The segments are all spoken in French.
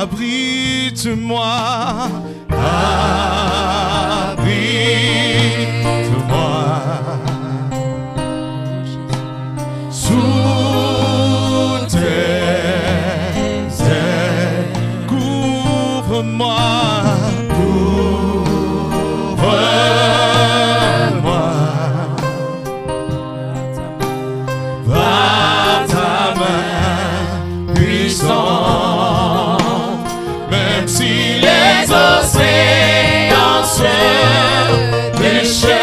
abrite-moi, abrite-moi. Sous tes ailes, couvre-moi, couvre-moi. Par ta main puissante, même si les océans se déchaînent,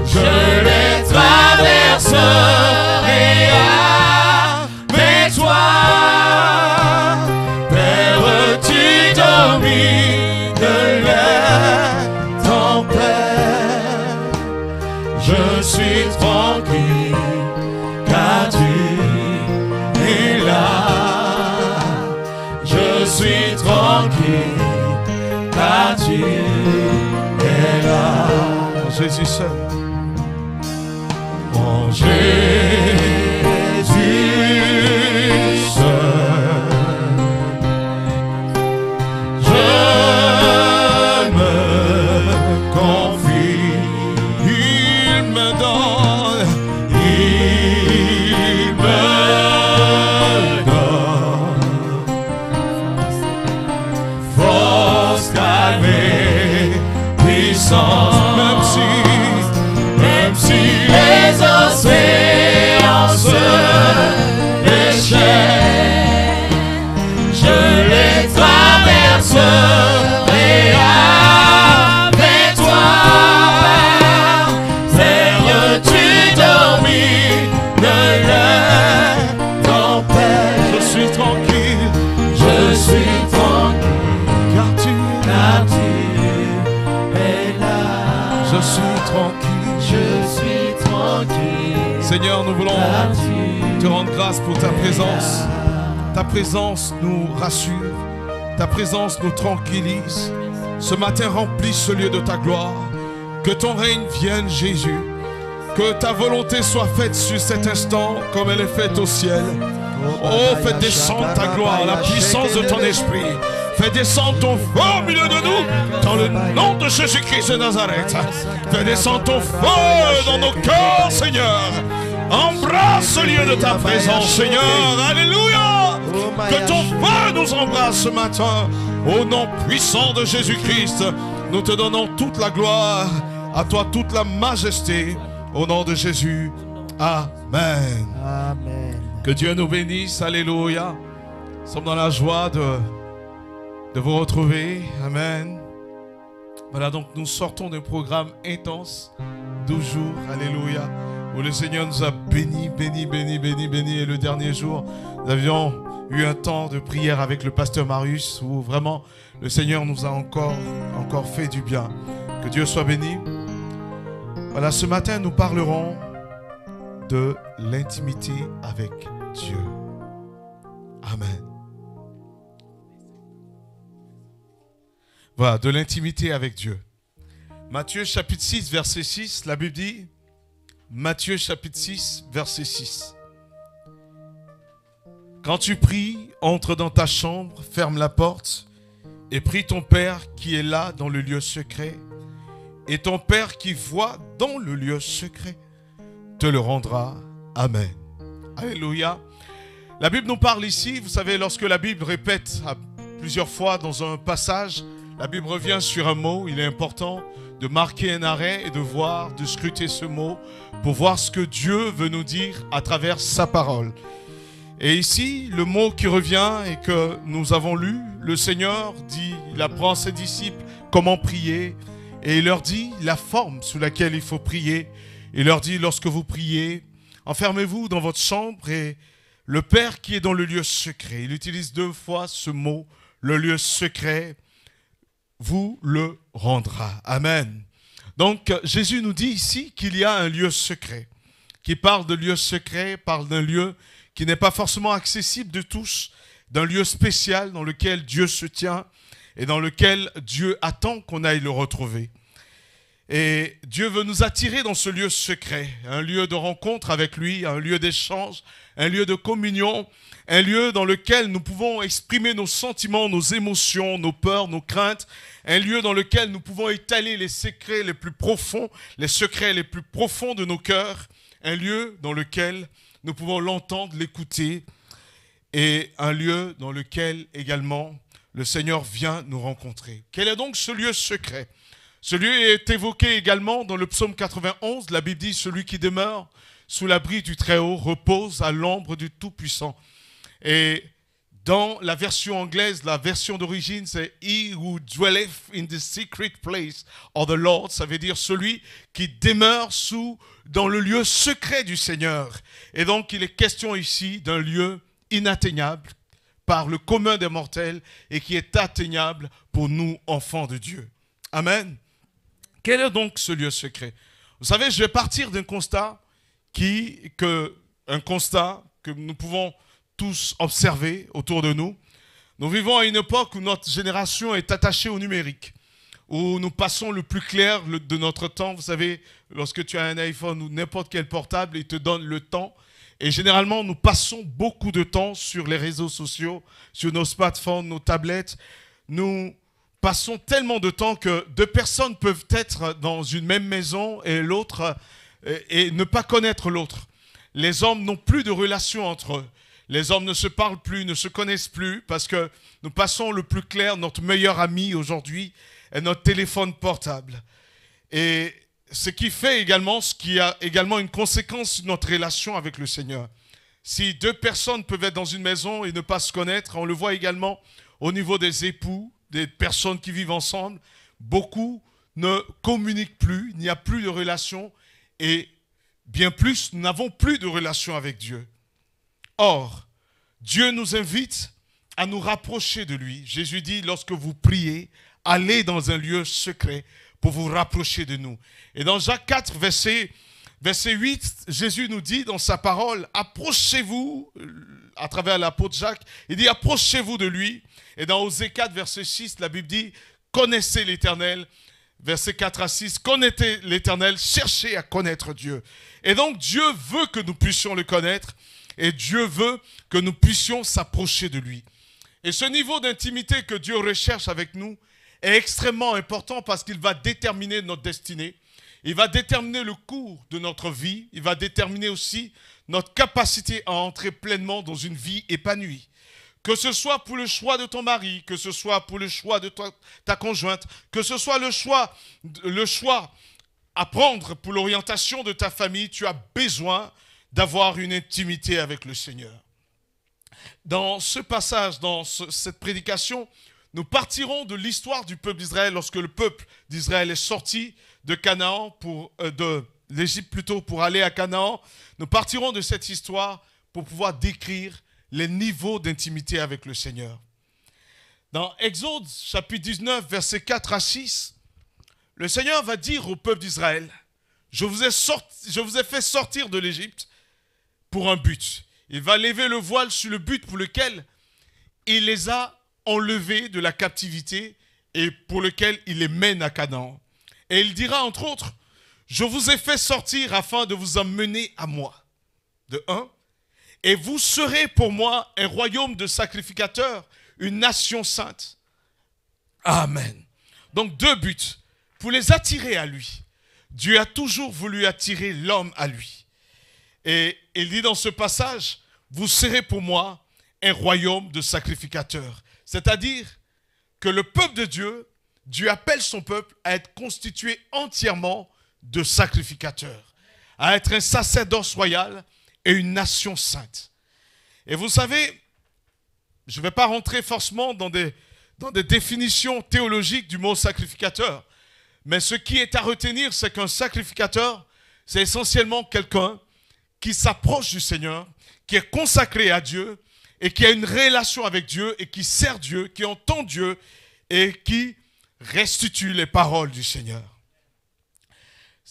je les traverserai avec toi. Père, tu domines la tempête. Je suis tranquille car tu es là. Je suis tranquille car tu es là. Mon Jésus seul. Mon Jésus seul. Je me confie. Il me donne. Il me donne force, calme et puissance. Même si les océans se déchaînent, je les traverserai avec toi. Seigneur, tu domines la tempête. Je suis tranquille, car tu es là. Je suis tranquille. Seigneur, nous voulons te rendre grâce pour ta présence. Ta présence nous rassure. Ta présence nous tranquillise. Ce matin, remplis ce lieu de ta gloire. Que ton règne vienne, Jésus. Que ta volonté soit faite sur cet instant comme elle est faite au ciel. Oh, fais descendre ta gloire, la puissance de ton esprit. Fais descendre ton feu au milieu de nous, dans le nom de Jésus-Christ de Nazareth. Fais descendre ton feu dans nos cœurs, Seigneur. Embrasse ce lieu de ta présence, Seigneur. Alléluia. Que ton feu nous embrasse ce matin. Au nom puissant de Jésus-Christ, nous te donnons toute la gloire. À toi toute la majesté. Au nom de Jésus. Amen. Amen. Que Dieu nous bénisse. Alléluia. Nous sommes dans la joie de vous retrouver. Amen. Voilà, donc nous sortons d'un programme intense, 12 jours, alléluia, où le Seigneur nous a bénis. Et le dernier jour, nous avions eu un temps de prière avec le pasteur Marius, où vraiment le Seigneur nous a encore fait du bien. Que Dieu soit béni. Voilà, ce matin, nous parlerons de l'intimité avec Dieu. Amen. Voilà, de l'intimité avec Dieu. Matthieu chapitre 6, verset 6, la Bible dit, Matthieu chapitre 6, verset 6. Quand tu pries, entre dans ta chambre, ferme la porte et prie ton Père qui est là dans le lieu secret. Et ton Père qui voit dans le lieu secret te le rendra. Amen. Alléluia. La Bible nous parle ici, vous savez, lorsque la Bible répète plusieurs fois dans un passage, la Bible revient sur un mot. Il est important de marquer un arrêt et de voir, de scruter ce mot pour voir ce que Dieu veut nous dire à travers sa parole. Et ici, le mot qui revient et que nous avons lu, le Seigneur dit, il apprend à ses disciples comment prier et il leur dit la forme sous laquelle il faut prier. Il leur dit, lorsque vous priez, enfermez-vous dans votre chambre et le Père qui est dans le lieu secret, il utilise 2 fois ce mot, le lieu secret, vous le rendra. Amen. Donc, Jésus nous dit ici qu'il y a un lieu secret. Qui parle de lieu secret, parle d'un lieu qui n'est pas forcément accessible de tous, d'un lieu spécial dans lequel Dieu se tient et dans lequel Dieu attend qu'on aille le retrouver. Et Dieu veut nous attirer dans ce lieu secret, un lieu de rencontre avec lui, un lieu d'échange, un lieu de communion, un lieu dans lequel nous pouvons exprimer nos sentiments, nos émotions, nos peurs, nos craintes, un lieu dans lequel nous pouvons étaler les secrets les plus profonds, les secrets les plus profonds de nos cœurs, un lieu dans lequel nous pouvons l'entendre, l'écouter, et un lieu dans lequel également le Seigneur vient nous rencontrer. Quel est donc ce lieu secret ? Ce lieu est évoqué également dans le psaume 91. La Bible dit « Celui qui demeure sous l'abri du Très-Haut repose à l'ombre du Tout-Puissant ». Et dans la version anglaise, la version d'origine, c'est « He who dwelleth in the secret place of the Lord ». Ça veut dire celui qui demeure dans le lieu secret du Seigneur. Et donc, il est question ici d'un lieu inatteignable par le commun des mortels et qui est atteignable pour nous, enfants de Dieu. Amen. Quel est donc ce lieu secret? Vous savez, je vais partir d'un constat que nous pouvons tous observer autour de nous. Nous vivons à une époque où notre génération est attachée au numérique, où nous passons le plus clair de notre temps. Vous savez, lorsque tu as un iPhone ou n'importe quel portable, il te donne le temps. Et généralement, nous passons beaucoup de temps sur les réseaux sociaux, sur nos smartphones, nos tablettes. Nous passons tellement de temps que deux personnes peuvent être dans une même maison et l'autre et ne pas connaître l'autre. Les hommes n'ont plus de relation entre eux. Les hommes ne se parlent plus, ne se connaissent plus parce que nous passons le plus clair, notre meilleur ami aujourd'hui est notre téléphone portable. Et ce qui a également une conséquence sur notre relation avec le Seigneur. Si deux personnes peuvent être dans une maison et ne pas se connaître, on le voit également au niveau des époux, des personnes qui vivent ensemble, beaucoup ne communiquent plus, il n'y a plus de relation et bien plus, nous n'avons plus de relation avec Dieu. Or, Dieu nous invite à nous rapprocher de lui. Jésus dit, lorsque vous priez, allez dans un lieu secret pour vous rapprocher de nous. Et dans Jacques 4, verset 8, Jésus nous dit dans sa parole, approchez-vous, à travers l'apôtre Jacques, il dit approchez-vous de lui. Et dans Osée 4, verset 6, la Bible dit, connaissez l'Éternel, verset 4 à 6, connaissez l'Éternel, cherchez à connaître Dieu. Et donc Dieu veut que nous puissions le connaître et Dieu veut que nous puissions s'approcher de lui. Et ce niveau d'intimité que Dieu recherche avec nous est extrêmement important parce qu'il va déterminer notre destinée. Il va déterminer le cours de notre vie. Il va déterminer aussi notre capacité à entrer pleinement dans une vie épanouie. Que ce soit pour le choix de ton mari, que ce soit pour le choix de ta conjointe, que ce soit le choix à prendre pour l'orientation de ta famille, tu as besoin d'avoir une intimité avec le Seigneur. Dans ce passage, dans cette prédication, nous partirons de l'histoire du peuple d'Israël lorsque le peuple d'Israël est sorti de Canaan, de l'Égypte plutôt, pour aller à Canaan. Nous partirons de cette histoire pour pouvoir décrire les niveaux d'intimité avec le Seigneur. Dans Exode chapitre 19, versets 4 à 6, le Seigneur va dire au peuple d'Israël, je vous ai fait sortir de l'Égypte pour un but. Il va lever le voile sur le but pour lequel il les a enlevés de la captivité et pour lequel il les mène à Canaan. Et il dira entre autres, je vous ai fait sortir afin de vous emmener à moi. De 1. Et vous serez pour moi un royaume de sacrificateurs, une nation sainte. Amen. Donc 2 buts. Pour les attirer à lui. Dieu a toujours voulu attirer l'homme à lui. Et il dit dans ce passage, vous serez pour moi un royaume de sacrificateurs. C'est-à-dire que le peuple de Dieu, Dieu appelle son peuple à être constitué entièrement de sacrificateurs, à être un sacerdoce royal et une nation sainte. Et vous savez, je ne vais pas rentrer forcément dans des définitions théologiques du mot sacrificateur, mais ce qui est à retenir, c'est qu'un sacrificateur, c'est essentiellement quelqu'un qui s'approche du Seigneur, qui est consacré à Dieu et qui a une relation avec Dieu et qui sert Dieu, qui entend Dieu et qui restitue les paroles du Seigneur.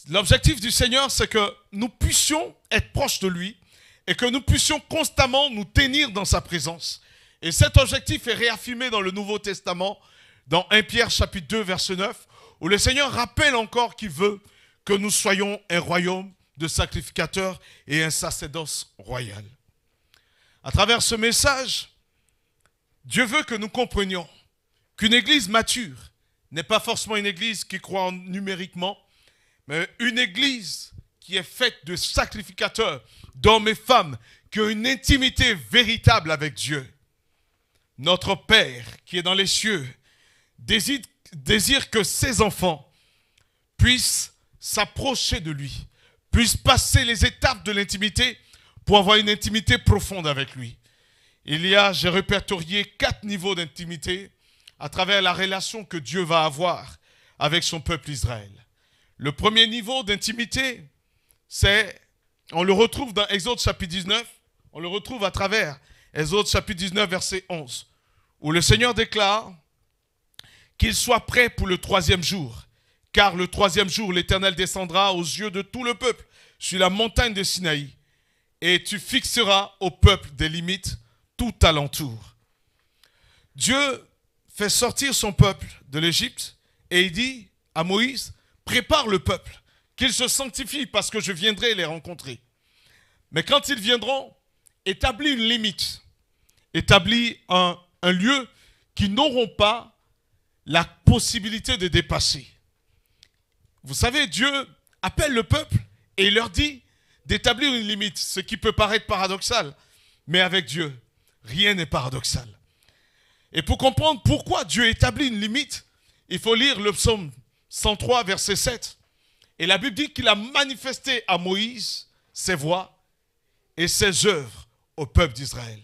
L'objectif du Seigneur, c'est que nous puissions être proches de lui et que nous puissions constamment nous tenir dans sa présence. Et cet objectif est réaffirmé dans le Nouveau Testament, dans 1 Pierre chapitre 2, verset 9, où le Seigneur rappelle encore qu'il veut que nous soyons un royaume de sacrificateurs et un sacerdoce royal. À travers ce message, Dieu veut que nous comprenions qu'une église mature n'est pas forcément une église qui croit numériquement, mais une église qui est faite de sacrificateurs, d'hommes et femmes, qui ont une intimité véritable avec Dieu. Notre Père qui est dans les cieux désire que ses enfants puissent s'approcher de lui, puissent passer les étapes de l'intimité pour avoir une intimité profonde avec lui. J'ai répertorié 4 niveaux d'intimité à travers la relation que Dieu va avoir avec son peuple Israël. Le premier niveau d'intimité, on le retrouve dans Exode chapitre 19, on le retrouve à travers Exode chapitre 19, verset 11, où le Seigneur déclare qu'il soit prêt pour le 3e jour, car le 3e jour, l'Éternel descendra aux yeux de tout le peuple sur la montagne de Sinaï, et tu fixeras au peuple des limites tout alentour. Dieu fait sortir son peuple de l'Égypte et il dit à Moïse, prépare le peuple, qu'ils se sanctifient parce que je viendrai les rencontrer. Mais quand ils viendront, établis une limite, établis un lieu qu'ils n'auront pas la possibilité de dépasser. Vous savez, Dieu appelle le peuple et il leur dit d'établir une limite, ce qui peut paraître paradoxal, mais avec Dieu, rien n'est paradoxal. Et pour comprendre pourquoi Dieu établit une limite, il faut lire le psaume 103, verset 7. Et la Bible dit qu'il a manifesté à Moïse ses voies et ses œuvres au peuple d'Israël.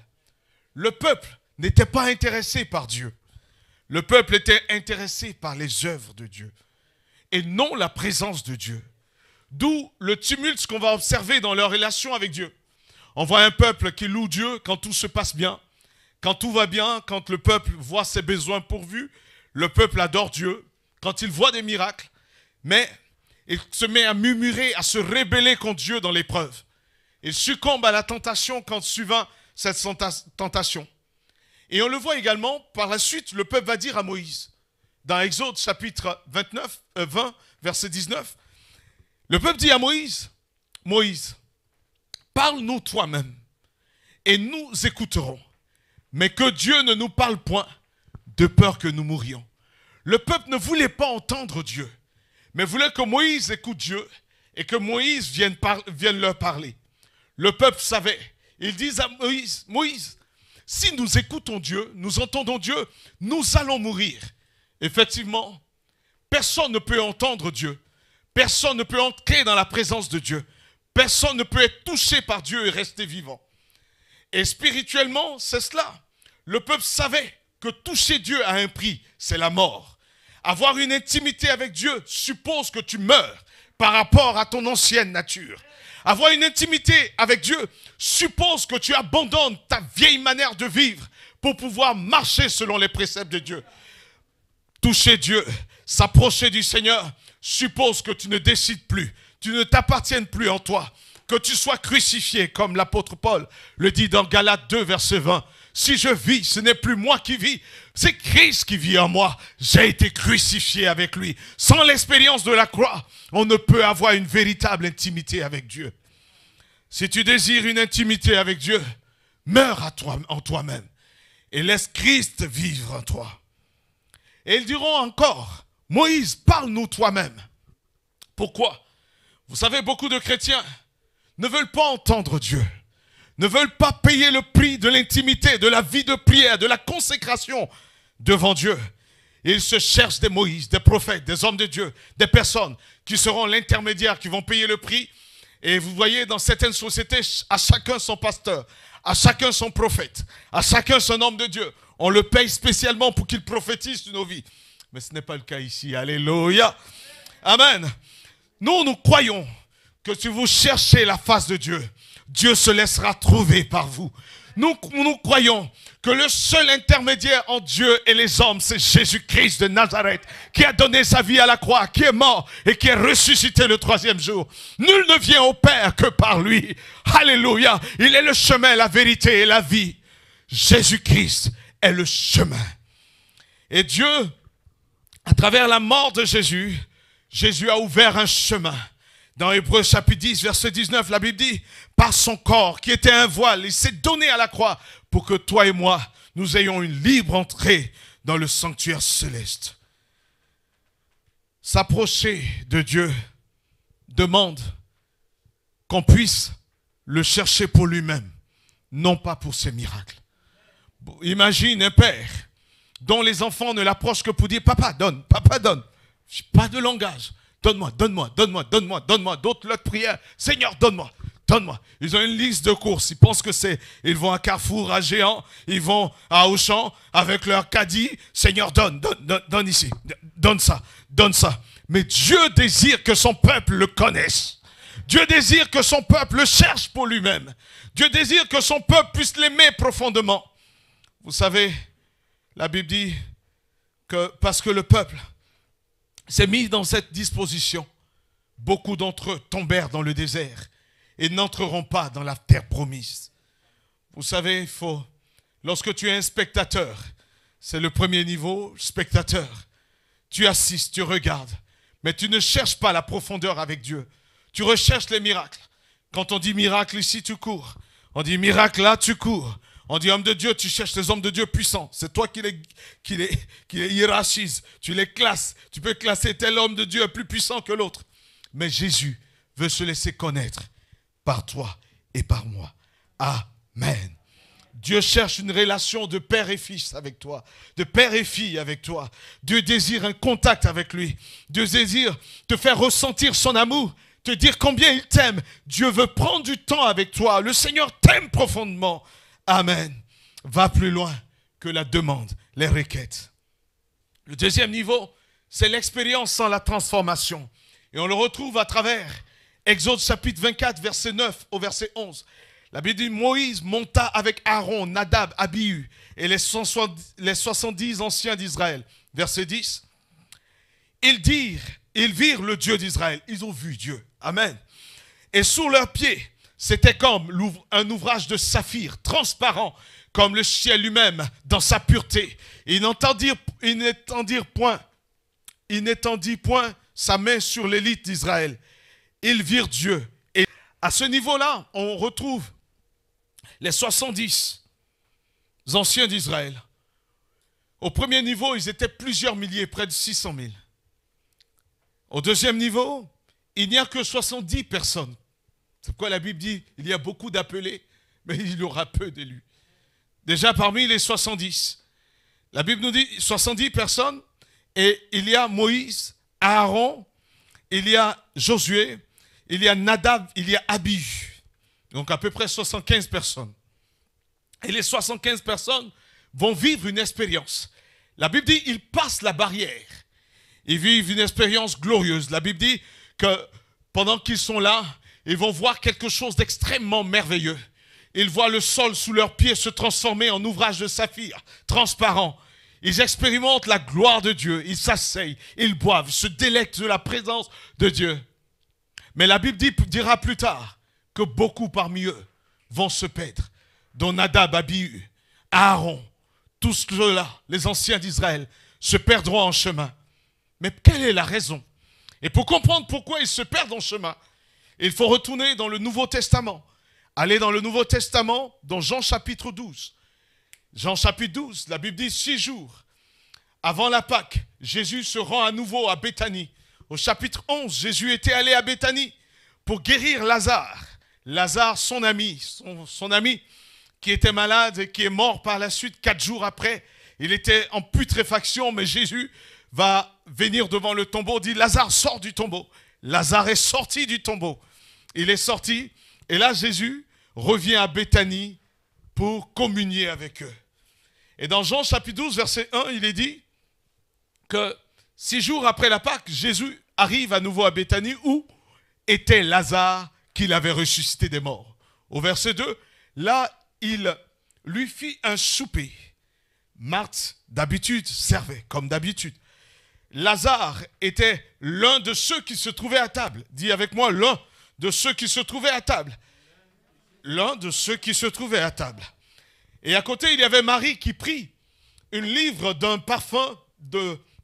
Le peuple n'était pas intéressé par Dieu. Le peuple était intéressé par les œuvres de Dieu et non la présence de Dieu. D'où le tumulte qu'on va observer dans leur relation avec Dieu. On voit un peuple qui loue Dieu quand tout se passe bien, quand tout va bien, quand le peuple voit ses besoins pourvus, le peuple adore Dieu, quand il voit des miracles, mais il se met à murmurer, à se rébeller contre Dieu dans l'épreuve. Il succombe à la tentation quand suivant cette tentation. Et on le voit également, par la suite, le peuple va dire à Moïse, dans Exode chapitre 20, verset 19, le peuple dit à Moïse, Moïse, parle-nous toi-même et nous écouterons. Mais que Dieu ne nous parle point de peur que nous mourions. Le peuple ne voulait pas entendre Dieu, mais voulait que Moïse écoute Dieu et que Moïse vienne leur parler. Le peuple savait. Ils disent à Moïse, Moïse, si nous écoutons Dieu, nous entendons Dieu, nous allons mourir. Effectivement, personne ne peut entendre Dieu. Personne ne peut entrer dans la présence de Dieu. Personne ne peut être touché par Dieu et rester vivant. Et spirituellement, c'est cela. Le peuple savait que toucher Dieu a un prix, c'est la mort. Avoir une intimité avec Dieu suppose que tu meurs par rapport à ton ancienne nature. Avoir une intimité avec Dieu suppose que tu abandonnes ta vieille manière de vivre pour pouvoir marcher selon les préceptes de Dieu. Toucher Dieu, s'approcher du Seigneur suppose que tu ne décides plus, tu ne t'appartiennes plus en toi, que tu sois crucifié comme l'apôtre Paul le dit dans Galates 2, verset 20. Si je vis, ce n'est plus moi qui vis, c'est Christ qui vit en moi. J'ai été crucifié avec lui. Sans l'expérience de la croix, on ne peut avoir une véritable intimité avec Dieu. Si tu désires une intimité avec Dieu, meurs en toi-même et laisse Christ vivre en toi. Et ils diront encore, Moïse, parle-nous toi-même. Pourquoi? Vous savez, beaucoup de chrétiens ne veulent pas entendre Dieu, ne veulent pas payer le prix de l'intimité, de la vie de prière, de la consécration devant Dieu. Ils se cherchent des Moïse, des prophètes, des hommes de Dieu, des personnes qui seront l'intermédiaire, qui vont payer le prix. Et vous voyez, dans certaines sociétés, à chacun son pasteur, à chacun son prophète, à chacun son homme de Dieu. On le paye spécialement pour qu'il prophétise sur nos vies. Mais ce n'est pas le cas ici. Alléluia. Amen. Nous croyons que si vous cherchez la face de Dieu, Dieu se laissera trouver par vous. Nous croyons que le seul intermédiaire entre Dieu et les hommes, c'est Jésus-Christ de Nazareth, qui a donné sa vie à la croix, qui est mort et qui est ressuscité le 3e jour. Nul ne vient au Père que par lui. Alléluia. Il est le chemin, la vérité et la vie. Jésus-Christ est le chemin. Et Dieu À travers la mort de Jésus, Jésus a ouvert un chemin. Dans Hébreux chapitre 10, verset 19, la Bible dit, par son corps qui était un voile, il s'est donné à la croix pour que toi et moi, nous ayons une libre entrée dans le sanctuaire céleste. S'approcher de Dieu demande qu'on puisse le chercher pour lui-même, non pas pour ses miracles. Imagine un père dont les enfants ne l'approchent que pour dire « Papa, donne, papa, donne ». Pas de langage. Donne-moi, donne-moi, donne-moi, donne-moi, donne-moi. D'autres, leur prière, Seigneur, donne-moi, donne-moi. Ils ont une liste de courses. Ils pensent que c'est, ils vont à Carrefour, à Géant, ils vont à Auchan avec leur caddie. Seigneur, donne, donne, donne, donne ici, donne ça, donne ça. Mais Dieu désire que son peuple le connaisse. Dieu désire que son peuple le cherche pour lui-même. Dieu désire que son peuple puisse l'aimer profondément. Vous savez, la Bible dit que parce que le peuple s'est mis dans cette disposition, beaucoup d'entre eux tombèrent dans le désert et n'entreront pas dans la terre promise. Vous savez, lorsque tu es un spectateur, c'est le premier niveau, spectateur. Tu assistes, tu regardes, mais tu ne cherches pas la profondeur avec Dieu. Tu recherches les miracles. Quand on dit miracle ici, tu cours. On dit miracle là, tu cours. On dit homme de Dieu, tu cherches les hommes de Dieu puissants. C'est toi qui les hiérarchises. Tu les classes. Tu peux classer tel homme de Dieu est plus puissant que l'autre. Mais Jésus veut se laisser connaître par toi et par moi. Amen. Dieu cherche une relation de père et fils avec toi, de père et fille avec toi. Dieu désire un contact avec lui. Dieu désire te faire ressentir son amour, te dire combien il t'aime. Dieu veut prendre du temps avec toi. Le Seigneur t'aime profondément. Amen. Va plus loin que la demande, les requêtes. Le deuxième niveau, c'est l'expérience sans la transformation. Et on le retrouve à travers Exode chapitre 24, verset 9 au verset 11. La Bible dit, Moïse monta avec Aaron, Nadab, Abihu et les 70 anciens d'Israël. Verset 10. Ils virent le Dieu d'Israël. Ils ont vu Dieu. Amen. Et sous leurs pieds, c'était comme un ouvrage de saphir, transparent, comme le ciel lui-même dans sa pureté. Il n'étendit point sa main sur l'élite d'Israël. Ils virent Dieu. Et à ce niveau-là, on retrouve les 70 anciens d'Israël. Au premier niveau, ils étaient plusieurs milliers, près de 600 000. Au deuxième niveau, il n'y a que 70 personnes. C'est pourquoi la Bible dit, il y a beaucoup d'appelés, mais il y aura peu d'élus. Déjà parmi les 70, la Bible nous dit 70 personnes, et il y a Moïse, Aaron, il y a Josué, il y a Nadab, il y a Abihu. Donc à peu près 75 personnes. Et les 75 personnes vont vivre une expérience. La Bible dit, ils passent la barrière. Ils vivent une expérience glorieuse. La Bible dit que pendant qu'ils sont là, ils vont voir quelque chose d'extrêmement merveilleux. Ils voient le sol sous leurs pieds se transformer en ouvrage de saphir, transparent. Ils expérimentent la gloire de Dieu. Ils s'asseyent, ils boivent, se délectent de la présence de Dieu. Mais la Bible dira plus tard que beaucoup parmi eux vont se perdre, dont Nadab, Abihu, Aaron, tous ceux-là, les anciens d'Israël, se perdront en chemin. Mais quelle est la raison? Et pour comprendre pourquoi ils se perdent en chemin, il faut retourner dans le Nouveau Testament. Aller dans le Nouveau Testament, dans Jean chapitre 12. Jean chapitre 12, la Bible dit 6 jours avant la Pâque, Jésus se rend à nouveau à Béthanie. Au chapitre 11, Jésus était allé à Béthanie pour guérir Lazare. Lazare, son ami qui était malade et qui est mort par la suite 4 jours après. Il était en putréfaction, mais Jésus va venir devant le tombeau, dit Lazare sort du tombeau. Lazare est sorti du tombeau. Il est sorti et là Jésus revient à Béthanie pour communier avec eux. Et dans Jean chapitre 12, verset 1, il est dit que 6 jours après la Pâque, Jésus arrive à nouveau à Béthanie où était Lazare qu'il avait ressuscité des morts. Au verset 2, là, il lui fit un souper. Marthe, d'habitude, servait, comme d'habitude. Lazare était l'un de ceux qui se trouvaient à table. Dis avec moi, l'un de ceux qui se trouvaient à table. L'un de ceux qui se trouvaient à table. Et à côté, il y avait Marie qui prit une livre d'un parfum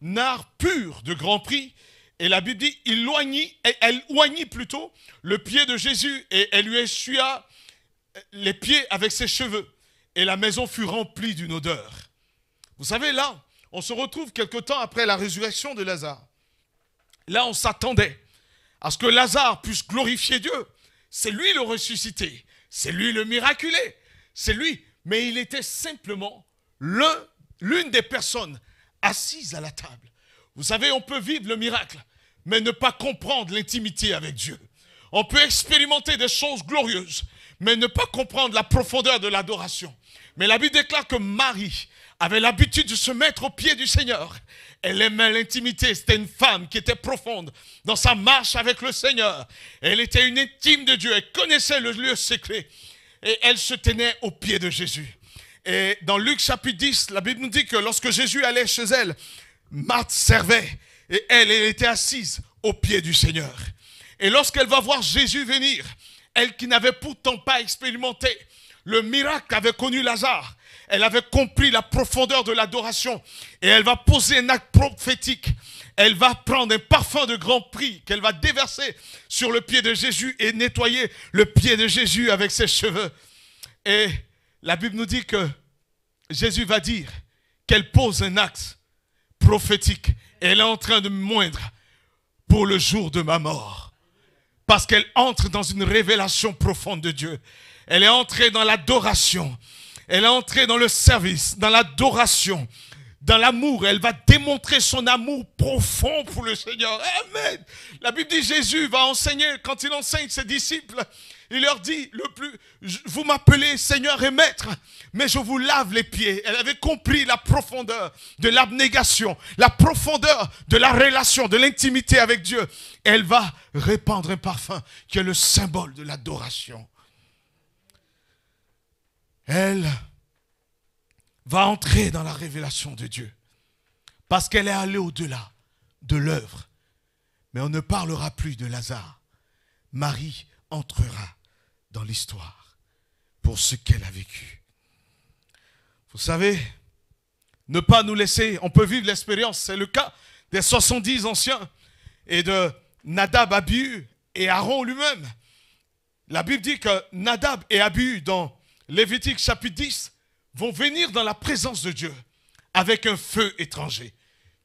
nard pur de grand prix. Et la Bible dit, elle oignit plutôt le pied de Jésus et elle lui essuya les pieds avec ses cheveux. Et la maison fut remplie d'une odeur. Vous savez, là, on se retrouve quelque temps après la résurrection de Lazare. Là, on s'attendait à ce que Lazare puisse glorifier Dieu. C'est lui le ressuscité. C'est lui le miraculé. C'est lui. Mais il était simplement l'une des personnes assises à la table. Vous savez, on peut vivre le miracle, mais ne pas comprendre l'intimité avec Dieu. On peut expérimenter des choses glorieuses, mais ne pas comprendre la profondeur de l'adoration. Mais la Bible déclare que Marie avait l'habitude de se mettre aux pieds du Seigneur. Elle aimait l'intimité. C'était une femme qui était profonde dans sa marche avec le Seigneur. Elle était une intime de Dieu. Elle connaissait le lieu secret. Et elle se tenait aux pieds de Jésus. Et dans Luc chapitre 10, la Bible nous dit que lorsque Jésus allait chez elle, Marthe servait. Et elle était assise aux pieds du Seigneur. Et lorsqu'elle va voir Jésus venir, elle qui n'avait pourtant pas expérimenté le miracle qu'avait connu Lazare, elle avait compris la profondeur de l'adoration et elle va poser un acte prophétique. Elle va prendre un parfum de grand prix qu'elle va déverser sur le pied de Jésus et nettoyer le pied de Jésus avec ses cheveux. Et la Bible nous dit que Jésus va dire qu'elle pose un acte prophétique et elle est en train de me moindre pour le jour de ma mort. Parce qu'elle entre dans une révélation profonde de Dieu. Elle est entrée dans l'adoration. Elle est entrée dans le service, dans l'adoration, dans l'amour. Elle va démontrer son amour profond pour le Seigneur. Amen. La Bible dit Jésus va enseigner, quand il enseigne ses disciples, il leur dit, vous m'appelez Seigneur et Maître, mais je vous lave les pieds. Elle avait compris la profondeur de l'abnégation, la profondeur de la relation, de l'intimité avec Dieu. Elle va répandre un parfum qui est le symbole de l'adoration. Elle va entrer dans la révélation de Dieu parce qu'elle est allée au-delà de l'œuvre. Mais on ne parlera plus de Lazare. Marie entrera dans l'histoire pour ce qu'elle a vécu. Vous savez, ne pas nous laisser, on peut vivre l'expérience, c'est le cas des 70 anciens et de Nadab, Abihu et Aaron lui-même. La Bible dit que Nadab et Abihu dans Lévitique chapitre 10 vont venir dans la présence de Dieu avec un feu étranger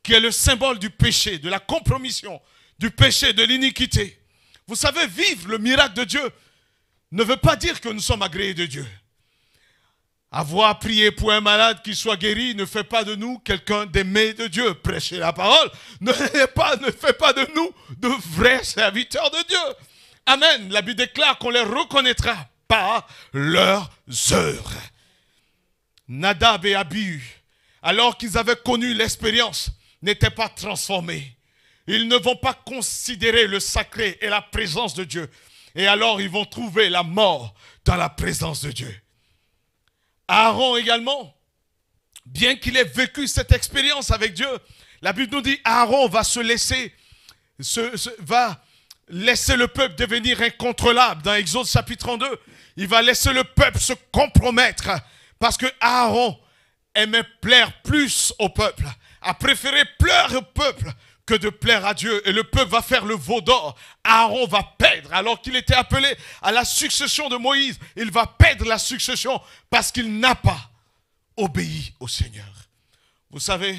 qui est le symbole du péché, de la compromission, du péché, de l'iniquité. Vous savez, vivre le miracle de Dieu ne veut pas dire que nous sommes agréés de Dieu. Avoir prié pour un malade qui soit guéri ne fait pas de nous quelqu'un d'aimé de Dieu. Prêcher la parole ne fait pas de nous de vrais serviteurs de Dieu. Amen. La Bible déclare qu'on les reconnaîtra par leurs œuvres. Nadab et Abihu, alors qu'ils avaient connu l'expérience, n'étaient pas transformés. Ils ne vont pas considérer le sacré et la présence de Dieu. Et alors ils vont trouver la mort dans la présence de Dieu. Aaron également, bien qu'il ait vécu cette expérience avec Dieu, la Bible nous dit Aaron va va laisser le peuple devenir incontrôlable. Dans Exode chapitre 32, il va laisser le peuple se compromettre parce que Aaron aimait plaire plus au peuple, a préféré plaire au peuple que de plaire à Dieu. Et le peuple va faire le veau d'or. Aaron va perdre, alors qu'il était appelé à la succession de Moïse. Il va perdre la succession parce qu'il n'a pas obéi au Seigneur. Vous savez,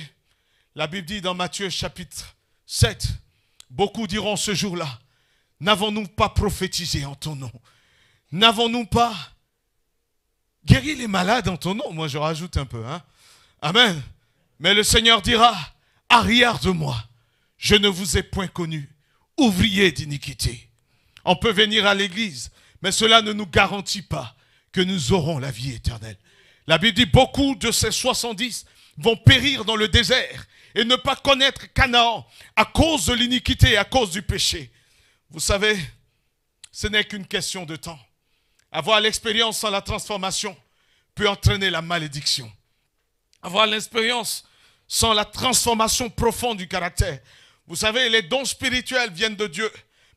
la Bible dit dans Matthieu chapitre 7, beaucoup diront ce jour-là, n'avons-nous pas prophétisé en ton nom? N'avons-nous pas guéri les malades en ton nom? Moi je rajoute un peu, hein? Amen. Mais le Seigneur dira, arrière de moi, je ne vous ai point connu, ouvriers d'iniquité. On peut venir à l'église, mais cela ne nous garantit pas que nous aurons la vie éternelle. La Bible dit, beaucoup de ces 70 vont périr dans le désert et ne pas connaître Canaan à cause de l'iniquité et à cause du péché. Vous savez, ce n'est qu'une question de temps. Avoir l'expérience sans la transformation peut entraîner la malédiction. Avoir l'expérience sans la transformation profonde du caractère. Vous savez, les dons spirituels viennent de Dieu.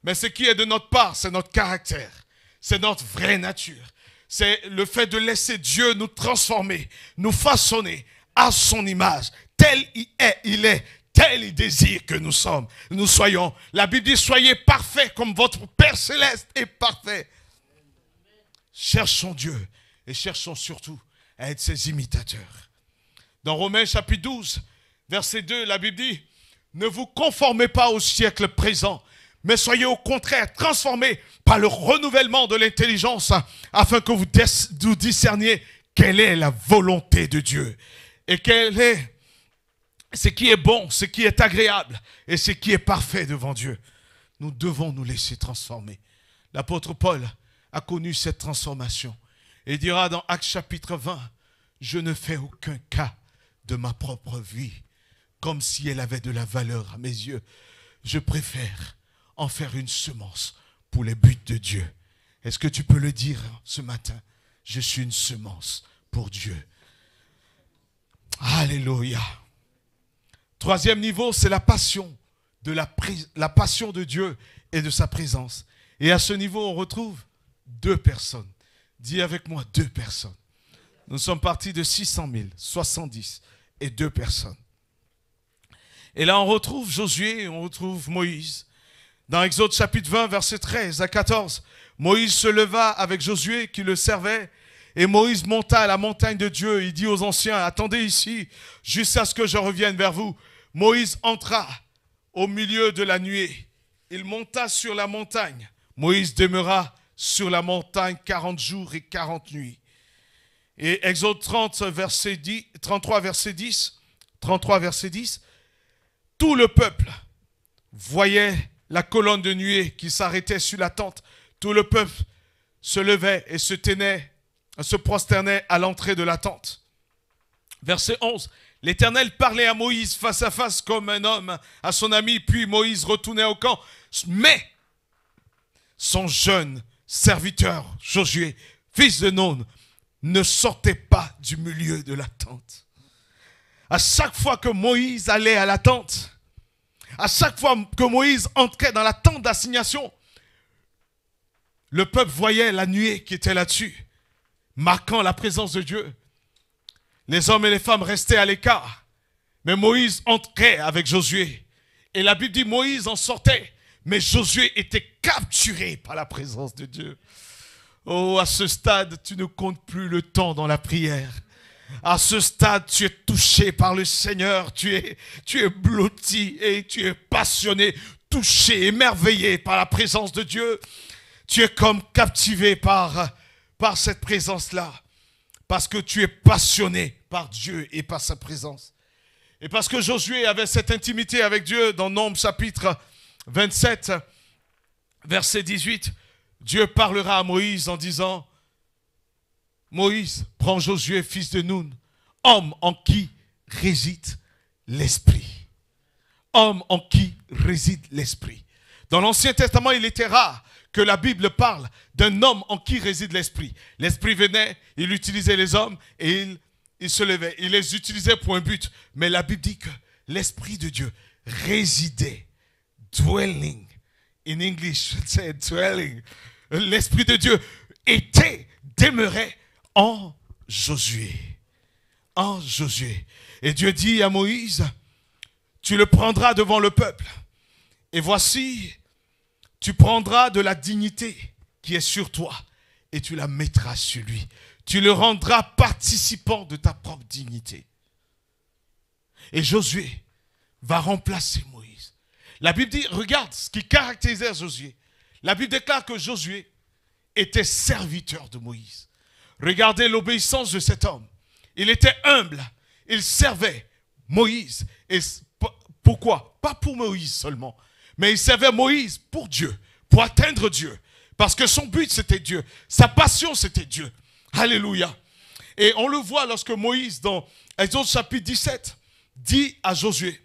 Mais ce qui est de notre part, c'est notre caractère. C'est notre vraie nature. C'est le fait de laisser Dieu nous transformer, nous façonner à son image. Tel il est, tel il désire que nous soyons. La Bible dit, soyez parfaits comme votre Père Céleste est parfait. Cherchons Dieu et cherchons surtout à être ses imitateurs. Dans Romains chapitre 12, verset 2, la Bible dit, ne vous conformez pas au siècle présent, mais soyez au contraire transformés par le renouvellement de l'intelligence, afin que vous discerniez quelle est la volonté de Dieu et quelle est ce qui est bon, ce qui est agréable et ce qui est parfait devant Dieu. Nous devons nous laisser transformer. L'apôtre Paul a connu cette transformation et dira dans Actes chapitre 20, je ne fais aucun cas de ma propre vie comme si elle avait de la valeur à mes yeux. Je préfère en faire une semence pour les buts de Dieu. Est-ce que tu peux le dire ce matin? Je suis une semence pour Dieu. Alléluia. Troisième niveau, c'est la passion la passion de Dieu et de sa présence. Et à ce niveau, on retrouve deux personnes. Dis avec moi, deux personnes. Nous sommes partis de 600 000, 70 et deux personnes. Et là, on retrouve Josué, on retrouve Moïse. Dans Exode chapitre 20, verset 13 à 14, Moïse se leva avec Josué qui le servait. Et Moïse monta à la montagne de Dieu. Il dit aux anciens, attendez ici jusqu'à ce que je revienne vers vous. Moïse entra au milieu de la nuée. Il monta sur la montagne. Moïse demeura sur la montagne 40 jours et 40 nuits. Et Exode 33, verset 10, tout le peuple voyait la colonne de nuée qui s'arrêtait sur la tente. Tout le peuple se levait et se prosternait à l'entrée de la tente. Verset 11. L'Éternel parlait à Moïse face à face comme un homme à son ami, puis Moïse retournait au camp. Mais son jeune serviteur, Josué, fils de Nun, ne sortait pas du milieu de la tente. À chaque fois que Moïse allait à la tente, à chaque fois que Moïse entrait dans la tente d'assignation, le peuple voyait la nuée qui était là-dessus, marquant la présence de Dieu. Les hommes et les femmes restaient à l'écart, mais Moïse entrait avec Josué. Et la Bible dit Moïse en sortait, mais Josué était capturé par la présence de Dieu. Oh, à ce stade, tu ne comptes plus le temps dans la prière. À ce stade, tu es touché par le Seigneur, tu es blotti et tu es passionné, touché, émerveillé par la présence de Dieu. Tu es comme captivé par cette présence-là, parce que tu es passionné par Dieu et par sa présence. Et parce que Josué avait cette intimité avec Dieu, dans Nombres chapitre 27, verset 18, Dieu parlera à Moïse en disant, Moïse, prends Josué, fils de Nun, homme en qui réside l'Esprit. Homme en qui réside l'Esprit. Dans l'Ancien Testament, il était rare que la Bible parle d'un homme en qui réside l'Esprit. L'Esprit venait, il utilisait les hommes et il se levait. Il les utilisait pour un but. Mais la Bible dit que l'Esprit de Dieu résidait, dwelling. In English, c'est dwelling. L'Esprit de Dieu demeurait en Josué. En Josué. Et Dieu dit à Moïse, tu le prendras devant le peuple. Et voici, tu prendras de la dignité qui est sur toi et tu la mettras sur lui. Tu le rendras participant de ta propre dignité. Et Josué va remplacer Moïse. La Bible dit, regarde ce qui caractérisait Josué. La Bible déclare que Josué était serviteur de Moïse. Regardez l'obéissance de cet homme. Il était humble. Il servait Moïse. Et pourquoi? Pas pour Moïse seulement. Mais il servait Moïse pour Dieu. Pour atteindre Dieu. Parce que son but c'était Dieu. Sa passion c'était Dieu. Alléluia. Et on le voit lorsque Moïse dans Exode chapitre 17 dit à Josué,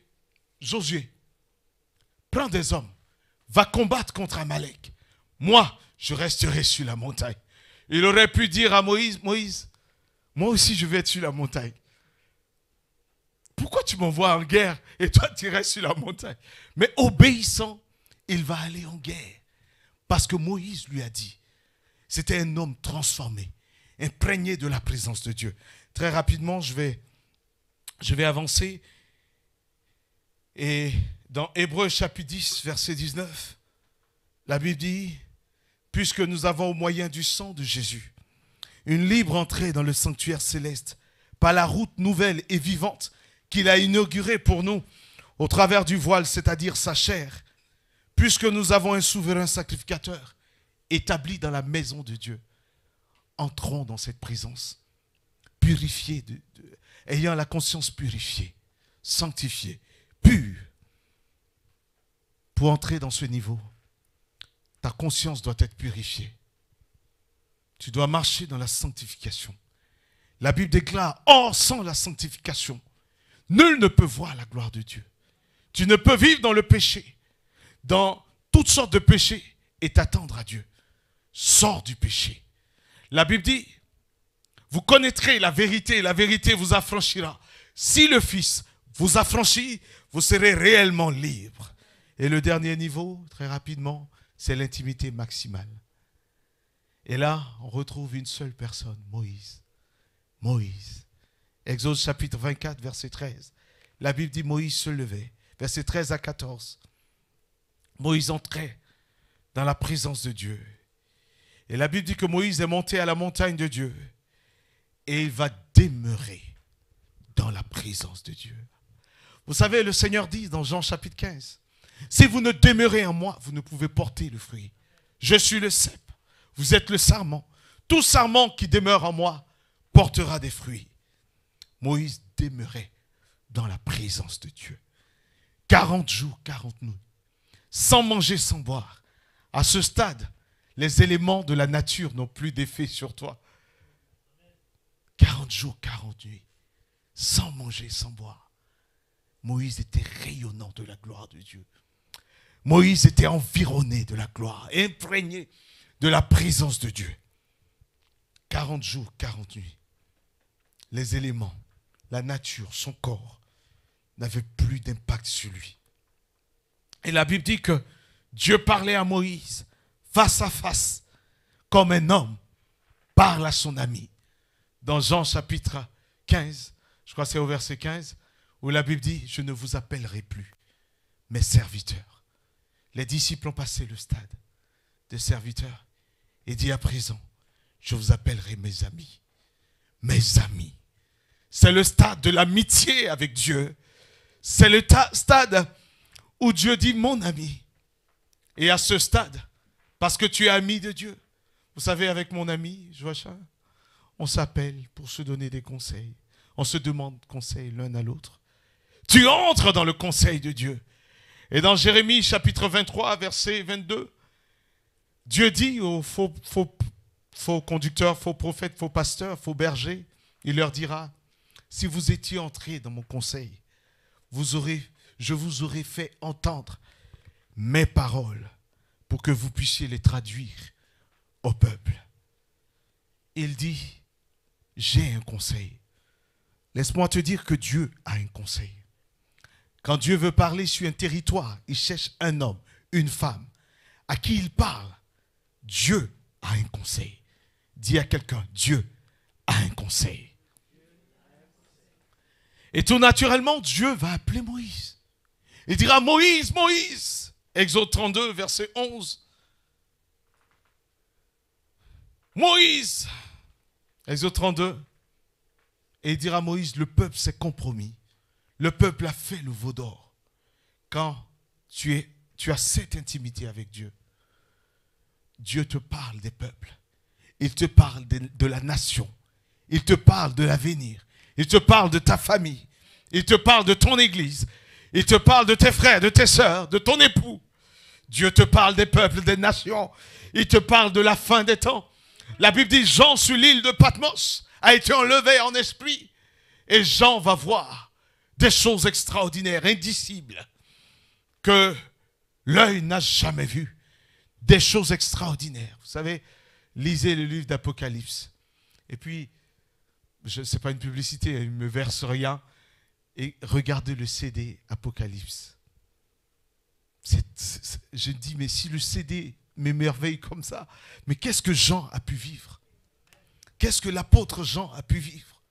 Josué, prends des hommes, va combattre contre Amalek. Moi, je resterai sur la montagne. Il aurait pu dire à Moïse, Moïse, moi aussi je vais être sur la montagne. Pourquoi tu m'envoies en guerre et toi tu restes sur la montagne? Mais obéissant, il va aller en guerre. Parce que Moïse lui a dit, c'était un homme transformé, imprégné de la présence de Dieu. Très rapidement, je vais avancer. Et dans Hébreux chapitre 10, verset 19, la Bible dit, puisque nous avons au moyen du sang de Jésus une libre entrée dans le sanctuaire céleste par la route nouvelle et vivante qu'il a inaugurée pour nous au travers du voile, c'est-à-dire sa chair, puisque nous avons un souverain sacrificateur établi dans la maison de Dieu, entrons dans cette présence, purifiés, ayant la conscience purifiée, sanctifiée, pure. Pour entrer dans ce niveau, ta conscience doit être purifiée. Tu dois marcher dans la sanctification. La Bible déclare, or sans la sanctification, nul ne peut voir la gloire de Dieu. Tu ne peux vivre dans le péché, dans toutes sortes de péchés, et t'attendre à Dieu. Sors du péché. La Bible dit, vous connaîtrez la vérité vous affranchira. Si le Fils vous affranchit, vous serez réellement libre. Et le dernier niveau, très rapidement, c'est l'intimité maximale. Et là, on retrouve une seule personne, Moïse. Moïse. Exode chapitre 24, verset 13. La Bible dit Moïse se levait. Verset 13 à 14. Moïse entrait dans la présence de Dieu. Et la Bible dit que Moïse est monté à la montagne de Dieu. Et il va demeurer dans la présence de Dieu. Vous savez, le Seigneur dit dans Jean chapitre 15, si vous ne demeurez en moi, vous ne pouvez porter le fruit. Je suis le cep, vous êtes le sarment. Tout sarment qui demeure en moi portera des fruits. Moïse demeurait dans la présence de Dieu. 40 jours, 40 nuits, sans manger, sans boire. À ce stade, les éléments de la nature n'ont plus d'effet sur toi. 40 jours, 40 nuits, sans manger, sans boire. Moïse était rayonnant de la gloire de Dieu. Moïse était environné de la gloire, imprégné de la présence de Dieu. 40 jours, 40 nuits. Les éléments, la nature, son corps, n'avaient plus d'impact sur lui. Et la Bible dit que Dieu parlait à Moïse face à face, comme un homme parle à son ami. Dans Jean chapitre 15, je crois que c'est au verset 15, où la Bible dit, je ne vous appellerai plus mes serviteurs. Les disciples ont passé le stade de serviteurs et dit à présent, je vous appellerai mes amis. Mes amis. C'est le stade de l'amitié avec Dieu. C'est le stade où Dieu dit mon ami. Et à ce stade, parce que tu es ami de Dieu, vous savez, avec mon ami, Joachim, on s'appelle pour se donner des conseils. On se demande conseil l'un à l'autre. Tu entres dans le conseil de Dieu. Et dans Jérémie chapitre 23, verset 22, Dieu dit aux faux conducteurs, faux prophètes, faux pasteurs, faux bergers, il leur dira, si vous étiez entrés dans mon conseil, je vous aurais fait entendre mes paroles pour que vous puissiez les traduire au peuple. Il dit, j'ai un conseil. Laisse-moi te dire que Dieu a un conseil. Quand Dieu veut parler sur un territoire, il cherche un homme, une femme, à qui il parle. Dieu a un conseil. Dis à quelqu'un, Dieu a un conseil. Et tout naturellement, Dieu va appeler Moïse. Il dira, Moïse, Moïse. Exode 32, verset 11. Moïse. Exode 32. Et il dira à Moïse, le peuple s'est compromis. Le peuple a fait le veau d'or. Quand tu as cette intimité avec Dieu, Dieu te parle des peuples. Il te parle de la nation. Il te parle de l'avenir. Il te parle de ta famille. Il te parle de ton église. Il te parle de tes frères, de tes sœurs, de ton époux. Dieu te parle des peuples, des nations. Il te parle de la fin des temps. La Bible dit, Jean sur l'île de Patmos a été enlevé en esprit. Et Jean va voir des choses extraordinaires, indicibles, que l'œil n'a jamais vues. Des choses extraordinaires. Vous savez, lisez le livre d'Apocalypse. Et puis, ce n'est pas une publicité, il ne me verse rien. Et regardez le CD Apocalypse. Je dis, mais si le CD m'émerveille comme ça, mais qu'est-ce que Jean a pu vivre? Qu'est-ce que l'apôtre Jean a pu vivre?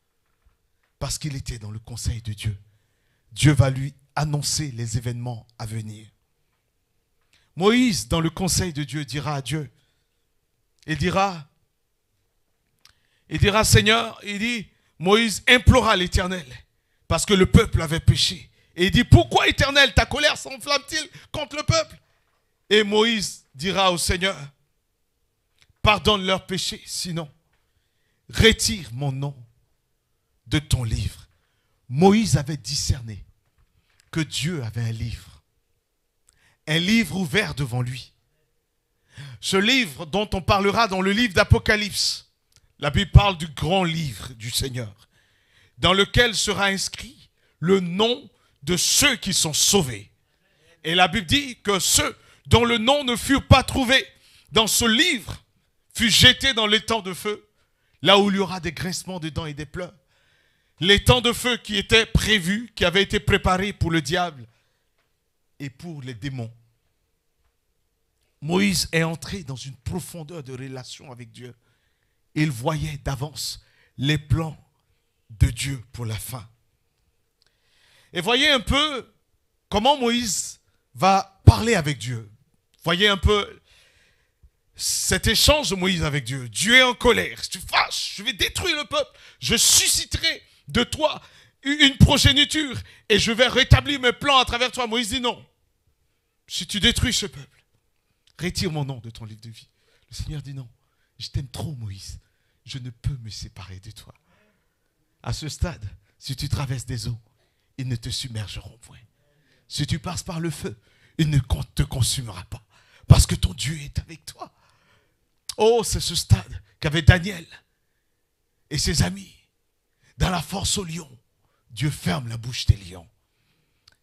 Parce qu'il était dans le conseil de Dieu. Dieu va lui annoncer les événements à venir. Moïse, dans le conseil de Dieu, dira à Dieu, il dira, Seigneur, il dit, Moïse implora l'Éternel, parce que le peuple avait péché. Et il dit, pourquoi, Éternel, ta colère s'enflamme-t-il contre le peuple? Et Moïse dira au Seigneur, pardonne leurs péchés, sinon, retire mon nom de ton livre. Moïse avait discerné que Dieu avait un livre ouvert devant lui. Ce livre dont on parlera dans le livre d'Apocalypse, la Bible parle du grand livre du Seigneur, dans lequel sera inscrit le nom de ceux qui sont sauvés. Et la Bible dit que ceux dont le nom ne fut pas trouvé dans ce livre fut jeté dans l'étang de feu, là où il y aura des grincements de dents et des pleurs. L'étang de feu qui était prévu, qui avait été préparé pour le diable et pour les démons. Moïse est entré dans une profondeur de relation avec Dieu. Il voyait d'avance les plans de Dieu pour la fin. Et voyez un peu comment Moïse va parler avec Dieu. Voyez un peu cet échange de Moïse avec Dieu. Dieu est en colère. Si tu fâches, je vais détruire le peuple. Je susciterai de toi une progéniture et je vais rétablir mes plans à travers toi. Moïse dit non. Si tu détruis ce peuple, retire mon nom de ton livre de vie. Le Seigneur dit non. Je t'aime trop, Moïse. Je ne peux me séparer de toi. À ce stade, si tu traverses des eaux, ils ne te submergeront point. Si tu passes par le feu, il ne te consumera pas. Parce que ton Dieu est avec toi. Oh, c'est ce stade qu'avait Daniel et ses amis. Dans la force au lion, Dieu ferme la bouche des lions.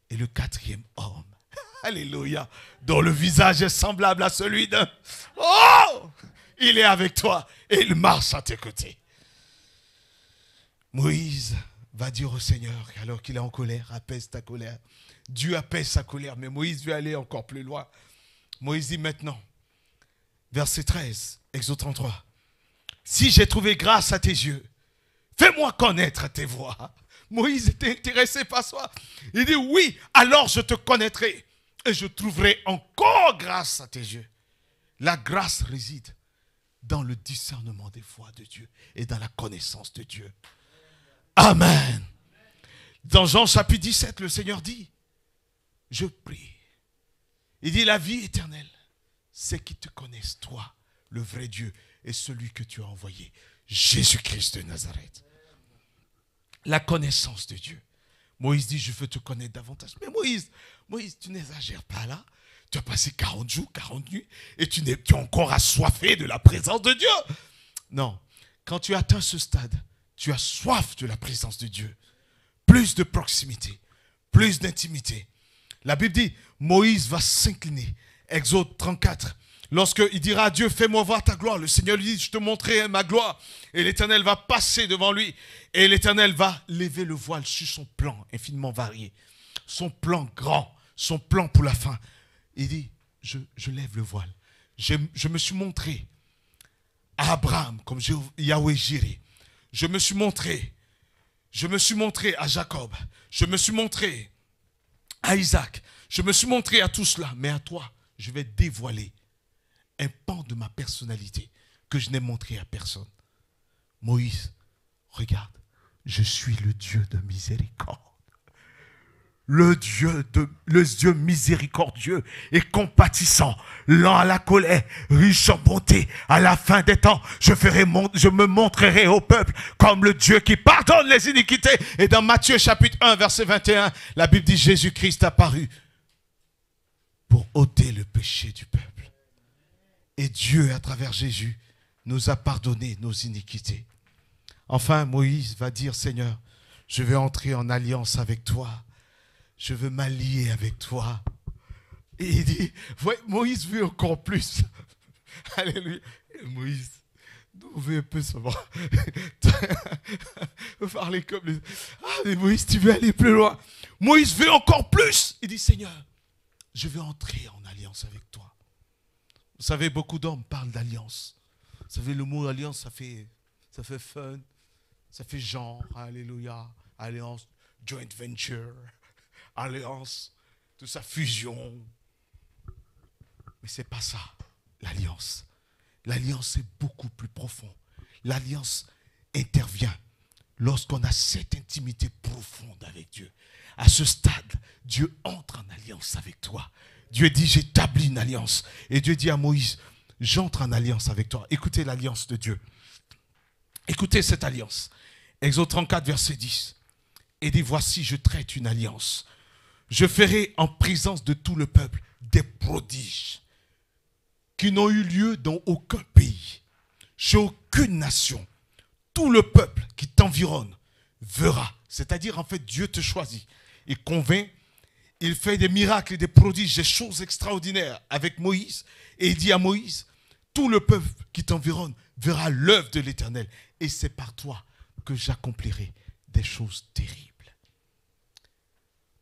Et le quatrième homme, alléluia, dont le visage est semblable à celui d'un... Oh, il est avec toi et il marche à tes côtés. Moïse va dire au Seigneur, alors qu'il est en colère, apaise ta colère. Dieu apaise sa colère, mais Moïse veut aller encore plus loin. Moïse dit maintenant, verset 13, Exode 33, si j'ai trouvé grâce à tes yeux, fais-moi connaître tes voies. Moïse était intéressé par soi. Il dit oui, alors je te connaîtrai et je trouverai encore grâce à tes yeux. La grâce réside dans le discernement des voies de Dieu et dans la connaissance de Dieu. Amen. Dans Jean chapitre 17, le Seigneur dit, je prie. Il dit la vie éternelle, c'est qu'ils te connaissent, toi, le vrai Dieu, et celui que tu as envoyé, Jésus-Christ de Nazareth. La connaissance de Dieu. Moïse dit, je veux te connaître davantage. Mais Moïse, tu n'exagères pas là. Tu as passé 40 jours, 40 nuits, et tu es encore assoiffé de la présence de Dieu. Non, quand tu atteins ce stade, tu as soif de la présence de Dieu. Plus de proximité, plus d'intimité. La Bible dit, Moïse va s'incliner. Exode 34. Lorsqu'il dira à Dieu, fais-moi voir ta gloire. Le Seigneur lui dit, je te montrerai ma gloire. Et l'Éternel va passer devant lui. Et l'Éternel va lever le voile sur son plan infiniment varié. Son plan grand, son plan pour la fin. Il dit, je lève le voile. Je me suis montré à Abraham comme Yahweh Jireh. Je me suis montré à Jacob. Je me suis montré à Isaac. Je me suis montré à tout cela. Mais à toi, je vais dévoiler un pan de ma personnalité que je n'ai montré à personne. Moïse, regarde, je suis le Dieu de miséricorde. Le Dieu miséricordieux et compatissant, lent à la colère, riche en bonté. À la fin des temps, je me montrerai au peuple comme le Dieu qui pardonne les iniquités. Et dans Matthieu chapitre 1, verset 21, la Bible dit Jésus-Christ apparut pour ôter le péché du peuple. Et Dieu, à travers Jésus, nous a pardonné nos iniquités. Enfin, Moïse va dire, Seigneur, je vais entrer en alliance avec toi. Je veux m'allier avec toi. Et il dit, ouais, Moïse veut encore plus. Alléluia. Et Moïse, nous veut un peu savoir. Parler comme les... Ah, mais Moïse, tu veux aller plus loin. Moïse veut encore plus. Il dit, Seigneur, je veux entrer en alliance avec toi. Vous savez, beaucoup d'hommes parlent d'alliance. Vous savez, le mot alliance, ça fait fun. Ça fait genre, alléluia, alliance, joint venture. alliance, toute sa fusion. Mais ce n'est pas ça, l'alliance. L'alliance est beaucoup plus profonde. L'alliance intervient lorsqu'on a cette intimité profonde avec Dieu. À ce stade, Dieu entre en alliance avec toi. Dieu dit, j'établis une alliance. Et Dieu dit à Moïse, j'entre en alliance avec toi. Écoutez l'alliance de Dieu. Écoutez cette alliance. Exode 34, verset 10. Et dit, voici, je traite une alliance. Je ferai en présence de tout le peuple des prodiges qui n'ont eu lieu dans aucun pays, chez aucune nation. Tout le peuple qui t'environne verra. C'est-à-dire, en fait, Dieu te choisit. Il convainc, il fait des miracles et des prodiges, des choses extraordinaires avec Moïse. Et il dit à Moïse, tout le peuple qui t'environne verra l'œuvre de l'Éternel. Et c'est par toi que j'accomplirai des choses terribles.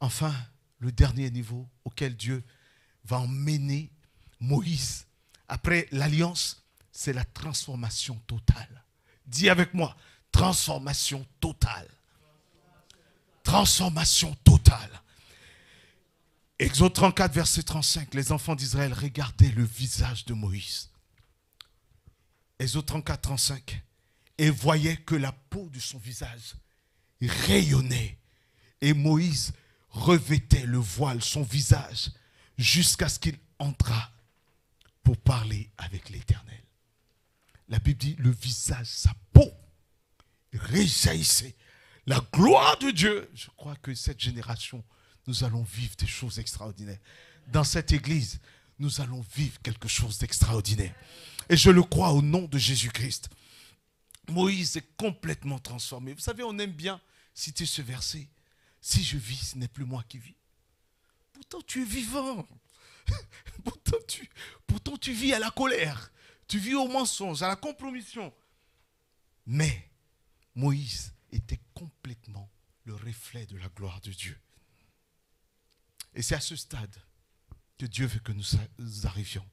Enfin, le dernier niveau auquel Dieu va emmener Moïse, après l'alliance, c'est la transformation totale. Dis avec moi, transformation totale. Transformation totale. Exode 34, verset 35, les enfants d'Israël regardaient le visage de Moïse. Exode 34, 35, et voyaient que la peau de son visage rayonnait. Et Moïse revêtait le voile, son visage, jusqu'à ce qu'il entrât pour parler avec l'Éternel. La Bible dit, le visage, sa peau, réjaillissait. La gloire de Dieu. Je crois que cette génération, nous allons vivre des choses extraordinaires. Dans cette église, nous allons vivre quelque chose d'extraordinaire. Et je le crois au nom de Jésus-Christ. Moïse est complètement transformé. Vous savez, on aime bien citer ce verset. Si je vis, ce n'est plus moi qui vis. Pourtant, tu es vivant. Pourtant, tu vis à la colère. Tu vis au mensonge, à la compromission. Mais Moïse était complètement le reflet de la gloire de Dieu. Et c'est à ce stade que Dieu veut que nous arrivions.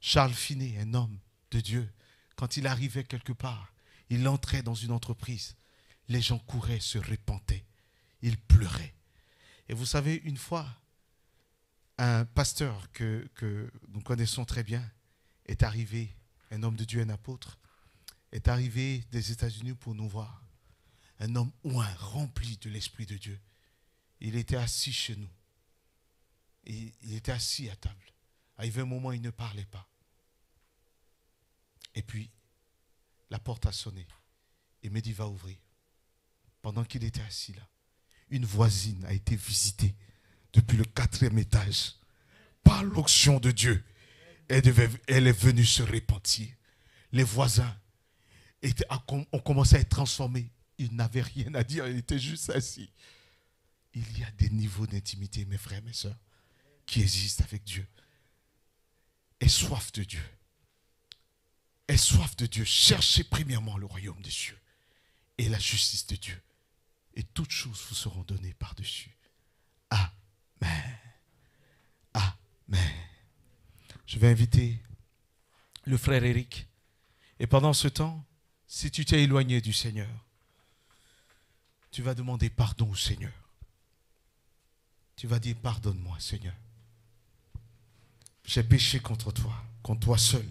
Charles Finet, un homme de Dieu, quand il arrivait quelque part, il entrait dans une entreprise. Les gens couraient, se repentaient. Ils pleuraient. Et vous savez, une fois, un pasteur que nous connaissons très bien est arrivé, un homme de Dieu, un apôtre, est arrivé des États-Unis pour nous voir. Un homme oint, rempli de l'Esprit de Dieu. Il était assis chez nous. Et il était assis à table. Arrivé un moment, il ne parlait pas. Et puis, la porte a sonné. Et Mehdi va ouvrir. Pendant qu'il était assis là, une voisine a été visitée depuis le 4e étage par l'onction de Dieu. Elle est venue se repentir. Les voisins ont commencé à être transformés. Ils n'avaient rien à dire, ils étaient juste assis. Il y a des niveaux d'intimité, mes frères, mes sœurs, qui existent avec Dieu. Aie soif de Dieu. Aie soif de Dieu. Cherchez premièrement le royaume des cieux et la justice de Dieu. Et toutes choses vous seront données par-dessus. Amen. Amen. Je vais inviter le frère Éric. Et pendant ce temps, si tu t'es éloigné du Seigneur, tu vas demander pardon au Seigneur. Tu vas dire, pardonne-moi, Seigneur. J'ai péché contre toi seul.